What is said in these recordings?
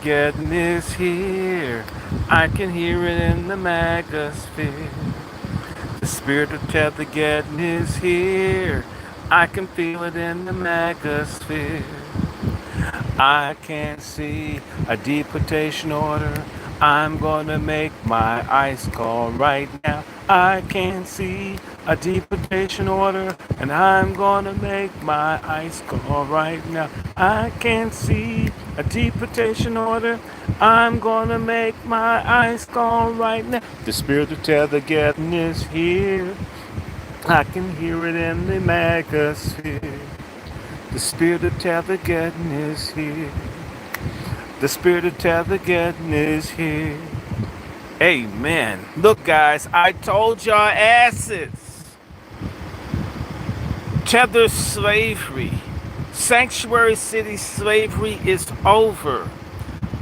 Tethergeddon is here. I can hear it in the magosphere. The spirit of Tethergeddon is here. I can feel it in the magosphere. I can see a deportation order. I'm gonna make my ice call right now. I can see a deportation order, and I'm gonna make my ice call right now. I can see a deportation order. I'm gonna make my ice call right now. The spirit of Tethergeddon is here. I can hear it in the magosphere. The spirit of Tethergeddon is here. The spirit of Tethergeddon is here. Amen. Look, guys, I told y'all asses. Tether slavery, sanctuary city slavery is over.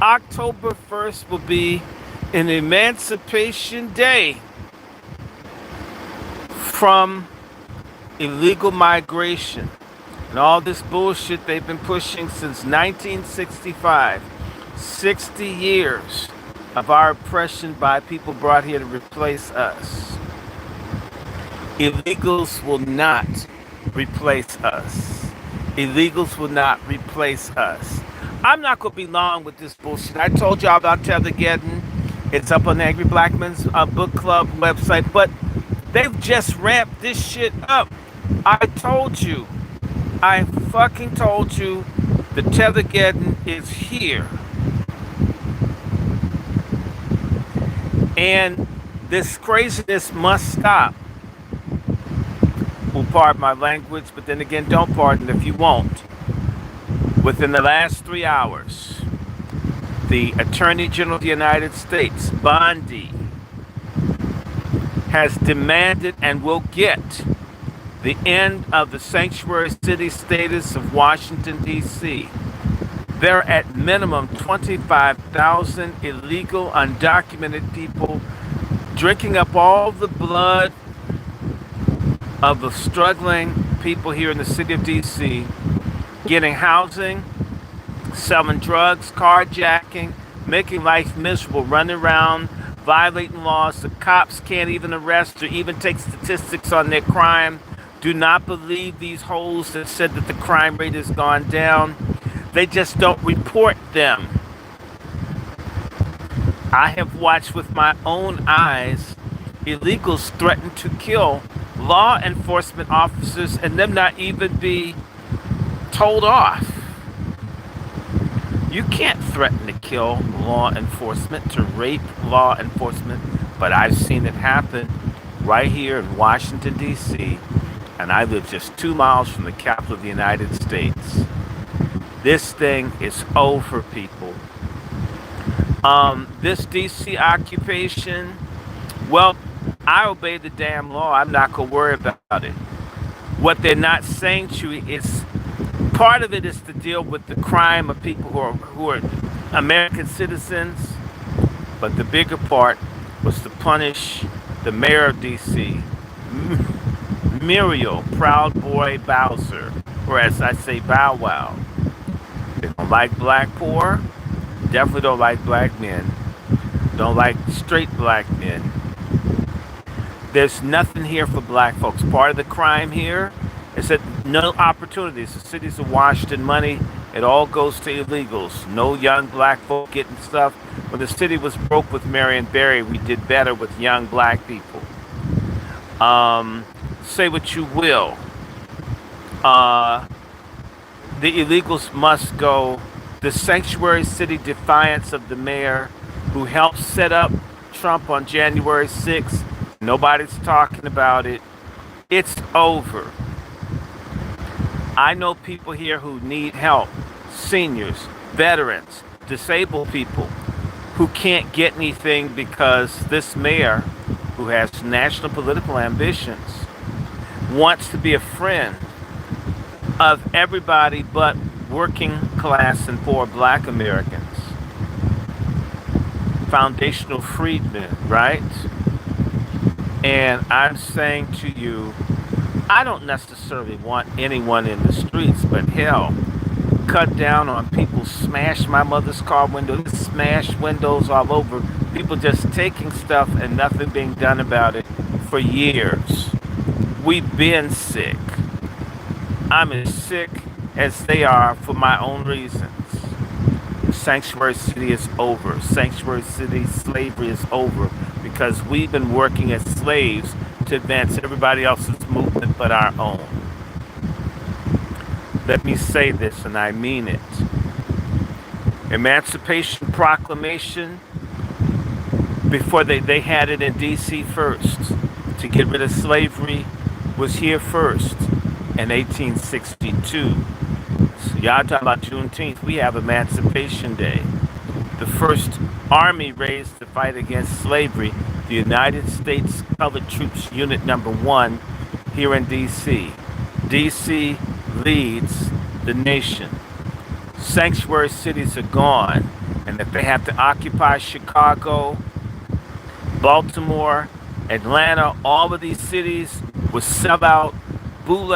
October 1st will be an Emancipation Day from illegal migration and all this bullshit they've been pushing since 1965. 60 years of our oppression by people brought here to replace us. Illegals will not replace us. Illegals will not replace us. I'm not going to be long with this bullshit. I told y'all about Tethergeddon. It's up on the Angry Black Men's Book Club website, but they've just ramped this shit up. I told you. I fucking told you the Tethergeddon is here. And this craziness must stop. Well, pardon my language, but then again, don't pardon if you won't. Within the last 3 hours, the Attorney General of the United States, Bondi, has demanded and will get the end of the sanctuary city status of Washington, D.C. There are at minimum 25,000 illegal, undocumented people drinking up all the blood of the struggling people here in the city of D.C., getting housing, selling drugs, carjacking, making life miserable, running around, violating laws. The cops can't even arrest or even take statistics on their crime. Do not believe these holes that said that the crime rate has gone down. They just don't report them. I have watched with my own eyes illegals threaten to kill law enforcement officers and them not even be told off. You can't threaten to kill law enforcement, to rape law enforcement, but I've seen it happen right here in Washington, D.C., and I live just 2 miles from the capital of the United States. This thing is over, people. This D.C. occupation, well, I obey the damn law. I'm not going to worry about it. What they're not saying to you is part of it is to deal with the crime of people who are American citizens, but the bigger part was to punish the mayor of D.C., Muriel Proud Boy Bowser, or as I say, Bow Wow. They don't like black poor, definitely don't like black men, don't like straight black men. There's nothing here for black folks. Part of the crime here is that no opportunities. The cities of Washington money, it all goes to illegals. No young black folk getting stuff. When the city was broke with Marion Barry, we did better with young black people. Say what you will. The illegals must go. The sanctuary city defiance of the mayor who helped set up Trump on January 6th. Nobody's talking about it. It's over. I know people here who need help. Seniors, veterans, disabled people who can't get anything because this mayor, who has national political ambitions, wants to be a friend of everybody but working class and poor black Americans. Foundational freedmen, right? And I'm saying to you, I don't necessarily want anyone in the streets, but hell, cut down on people, smash my mother's car window, smash windows all over. People just taking stuff and nothing being done about it for years. We've been sick. I'm as sick as they are for my own reasons. Sanctuary City is over. Sanctuary City slavery is over because we've been working as slaves to advance everybody else's movement but our own. Let me say this, and I mean it. Emancipation Proclamation, before they had it in D.C. first, to get rid of slavery, was here first in 1862. So y'all talking about Juneteenth, we have Emancipation Day. The first army raised to fight against slavery, the United States Colored Troops Unit Number 1 here in D.C. D.C. leads the nation. Sanctuary cities are gone, and if they have to occupy Chicago, Baltimore, Atlanta, all of these cities with sellout, boule,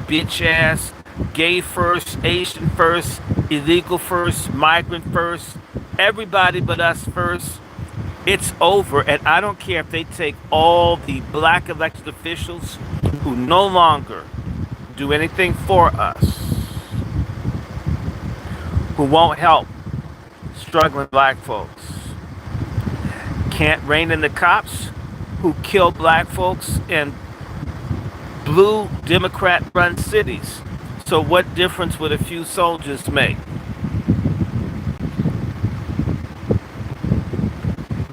bitch ass, gay first, Asian first, illegal first, migrant first, everybody but us first. It's over, and I don't care if they take all the black elected officials who no longer do anything for us, who won't help struggling black folks. Can't rein in the cops who kill black folks in blue Democrat-run cities. So what difference would a few soldiers make?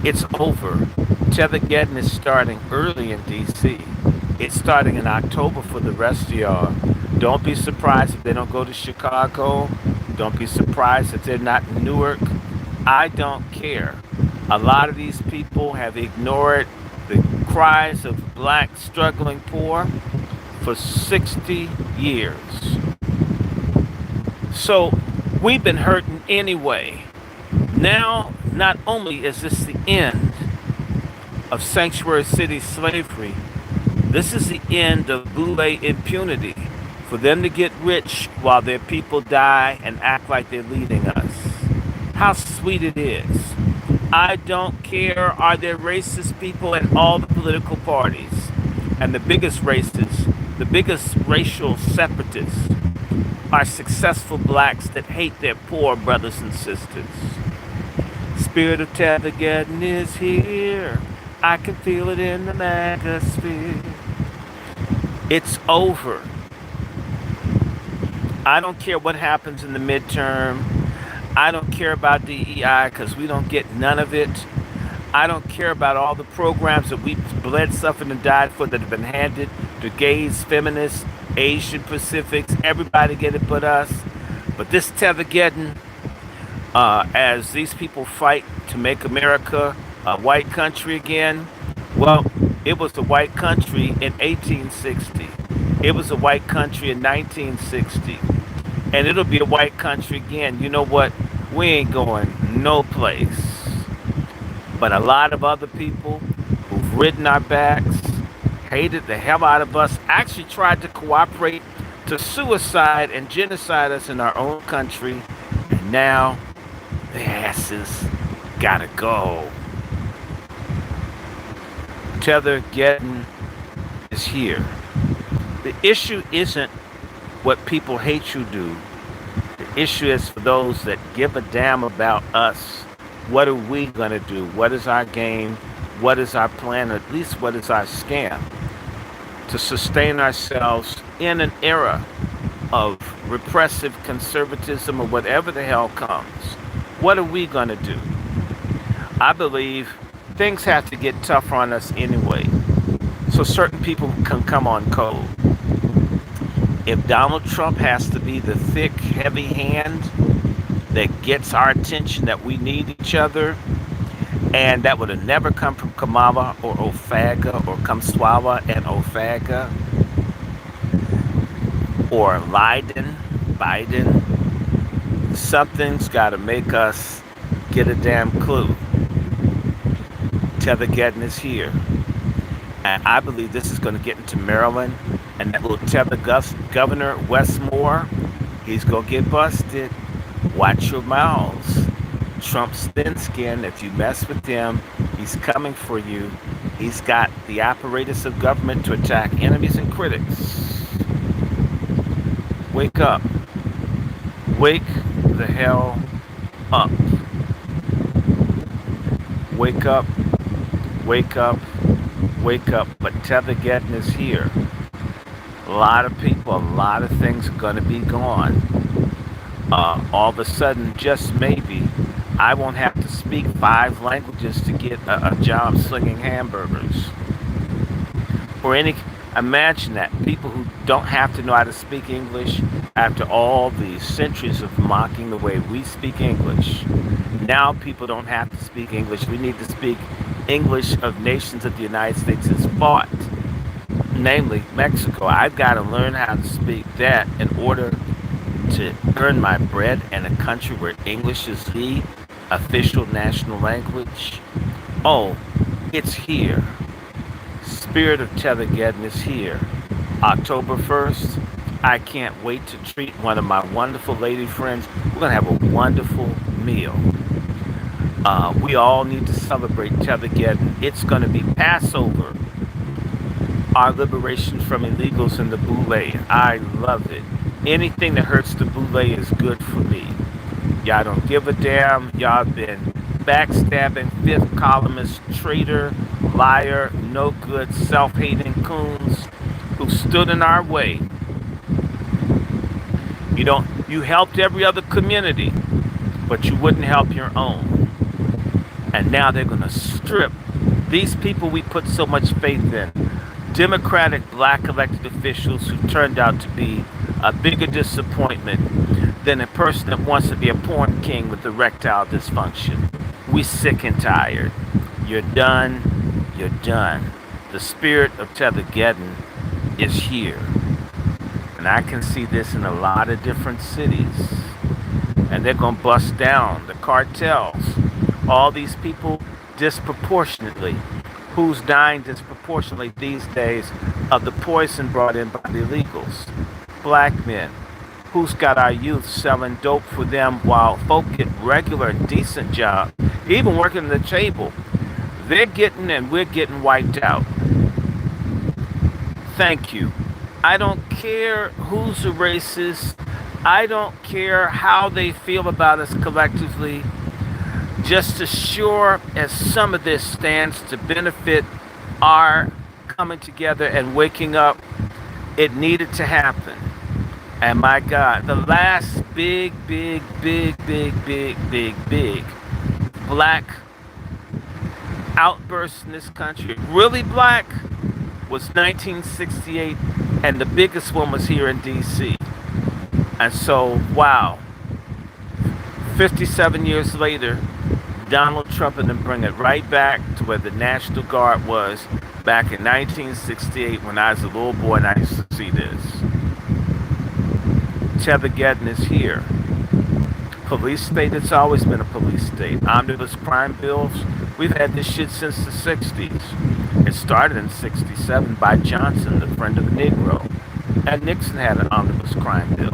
It's over. Tethergeddon is starting early in D.C. It's starting in October for the rest of y'all. Don't be surprised if they don't go to Chicago. Don't be surprised if they're not in Newark. I don't care. A lot of these people have ignored the cries of black struggling poor for 60 years. So we've been hurting anyway. Now, not only is this the end of Sanctuary City slavery, this is the end of boule impunity. For them to get rich while their people die and act like they're leading us. How sweet it is. I don't care. Are there racist people in all the political parties? And the biggest racists, the biggest racial separatists are successful blacks that hate their poor brothers and sisters. Spirit of Tethergeddon is here. I can feel it in the magosphere. It's over. I don't care what happens in the midterm. I don't care about DEI because we don't get none of it. I don't care about all the programs that we've bled, suffered, and died for that have been handed to gays, feminists, Asian Pacifics. Everybody get it but us. But this Tethergeddon, as these people fight to make America a white country again, well, it was a white country in 1860. It was a white country in 1960. And it'll be a white country again. You know what? We ain't going no place. But a lot of other people who've ridden our backs, hated the hell out of us, actually tried to cooperate to suicide and genocide us in our own country. And now their asses gotta go. Tethergeddon is here. The issue isn't what people hate you do. The issue is for those that give a damn about us. What are we going to do? What is our game? What is our plan? Or at least what is our scam? To sustain ourselves in an era of repressive conservatism or whatever the hell comes. What are we going to do? I believe things have to get tougher on us anyway. So certain people can come on code. If Donald Trump has to be the thick, heavy hand that gets our attention that we need each other, and that would have never come from Kamala or Ofaga or Kamswawa and Ofaga or Biden, something's got to make us get a damn clue. Tethergeddon is here. And I believe this is going to get into Maryland, and that will tether Governor Westmore He's going to get busted. Watch your mouths. Trump's thin skin. If you mess with him, he's coming for you. He's got the apparatus of government to attack enemies and critics. Wake up. Wake the hell up. Wake up. Wake up. Wake up. But Tethergeddon is here. A lot of people, a lot of things are going to be gone. All of a sudden, just maybe, I won't have to speak 5 languages to get a job slinging hamburgers. Or imagine that. People who don't have to know how to speak English after all these centuries of mocking the way we speak English. Now people don't have to speak English. We need to speak English of nations that the United States has fought, namely Mexico. I've got to learn how to speak that in order to earn my bread in a country where English is the official national language. Oh, it's here. Spirit of Tethergeddon is here. October 1st, I can't wait to treat one of my wonderful lady friends. We're going to have a wonderful meal. We all need to celebrate Tethergeddon. It's going to be Passover. Our liberation from illegals in the boule. I love it. Anything that hurts the boule is good for me. Y'all don't give a damn. Y'all been backstabbing, fifth columnist, traitor, liar, no good, self-hating coons who stood in our way. You helped every other community, but you wouldn't help your own. And now they're going to strip these people we put so much faith in. Democratic black elected officials who turned out to be a bigger disappointment than a person that wants to be a porn king with erectile dysfunction. We sick and tired. You're done. You're done. The spirit of Tethergeddon is here. And I can see this in a lot of different cities. And they're going to bust down the cartels. All these people disproportionately. Who's dying disproportionately these days of the poison brought in by the illegals? Black men. Who's got our youth selling dope for them while folk get regular and decent jobs, even working the table? They're getting and we're getting wiped out. Thank you. I don't care who's a racist. I don't care how they feel about us collectively. Just as sure as some of this stands to benefit our coming together and waking up, it needed to happen. And my God, the last big black outburst in this country, really black, was 1968, and the biggest one was here in D.C. And so, wow, 57 years later, Donald Trump and them bring it right back to where the National Guard was back in 1968 when I was a little boy and I used to see this. Tethergeddon is here. Police state, it's always been a police state. Omnibus crime bills, we've had this shit since the 60s. It started in 67 by Johnson, the friend of the Negro. And Nixon had an omnibus crime bill.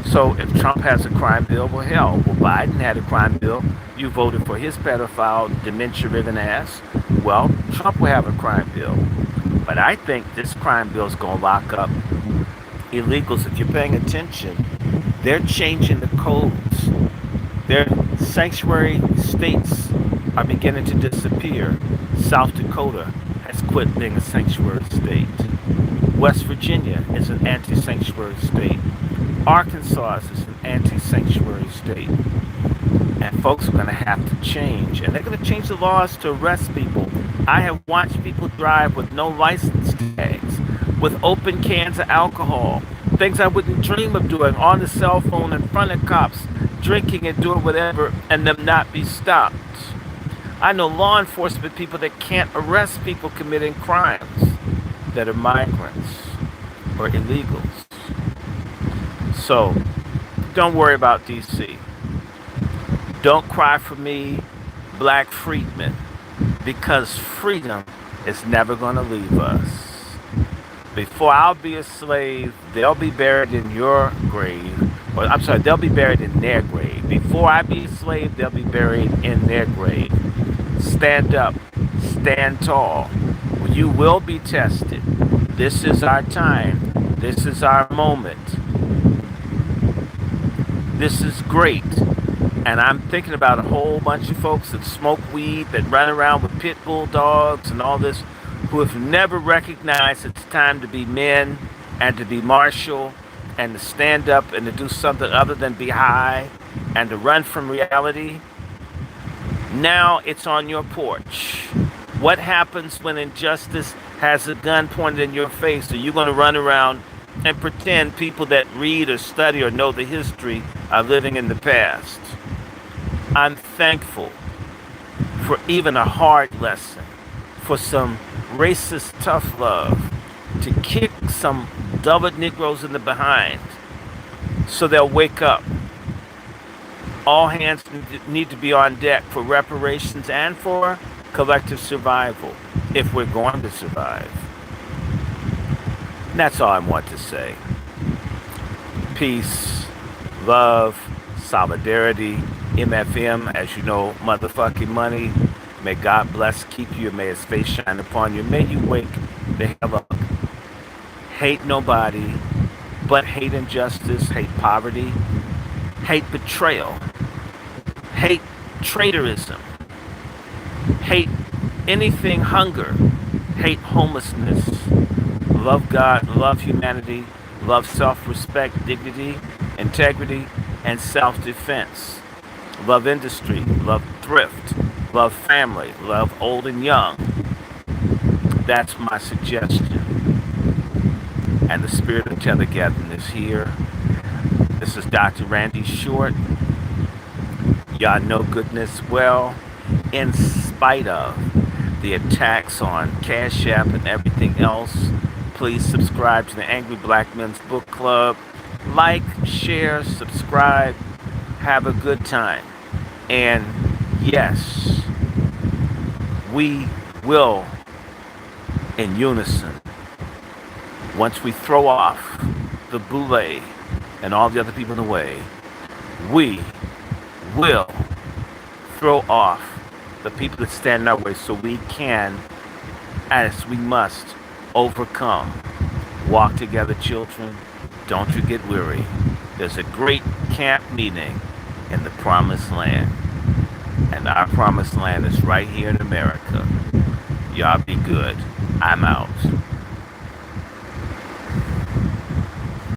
So if Trump has a crime bill, well, hell, Biden had a crime bill. You voted for his pedophile, dementia-ridden ass. Well, Trump will have a crime bill. But I think this crime bill is going to lock up illegals. If you're paying attention, they're changing the codes. Their sanctuary states are beginning to disappear. South Dakota has quit being a sanctuary state. West Virginia is an anti-sanctuary state. Arkansas is an anti-sanctuary state. And folks are going to have to change. And they're going to change the laws to arrest people. I have watched people drive with no license tags, with open cans of alcohol, things I wouldn't dream of doing, on the cell phone in front of cops, drinking and doing whatever, and them not be stopped. I know law enforcement people that can't arrest people committing crimes that are migrants or illegals. So, don't worry about D.C. Don't cry for me, black freedmen, because freedom is never going to leave us. Before I'll be a slave, they'll be buried in your grave. Or, I'm sorry, they'll be buried in their grave. Before I be a slave, they'll be buried in their grave. Stand up, stand tall. You will be tested. This is our time. This is our moment. This is great. And I'm thinking about a whole bunch of folks that smoke weed, that run around with pit bull dogs and all this, who have never recognized it's time to be men and to be martial and to stand up and to do something other than be high and to run from reality. Now it's on your porch. What happens when injustice has a gun pointed in your face? Are you going to run around and pretend people that read or study or know the history are living in the past? I'm thankful for even a hard lesson, for some racist tough love, to kick some dullard Negroes in the behind so they'll wake up. All hands need to be on deck for reparations and for collective survival, if we're going to survive. And that's all I want to say. Peace, love, solidarity, MFM, as you know, motherfucking money. May God bless, keep you, and may His face shine upon you. May you wake the hell up. Hate nobody, but hate injustice, hate poverty, hate betrayal, hate traitorism, hate anything hunger, hate homelessness. Love God, love humanity, love self-respect, dignity, integrity, and self-defense. Love industry, love thrift, love family, love old and young. That's my suggestion. And the spirit of Tethergeddon is here. This is Dr. Randy Short. Y'all know goodness well, in spite of the attacks on Cash App and everything else, please subscribe to the Angry Black Men's Book Club. Like, share, subscribe. Have a good time. And yes, we will, in unison, once we throw off the boule and all the other people in the way, we will throw off the people that stand in our way so we can, as we must, overcome. Walk together, children. Don't you get weary. There's a great camp meeting in the Promised Land. And our Promised Land is right here in America. Y'all be good. I'm out.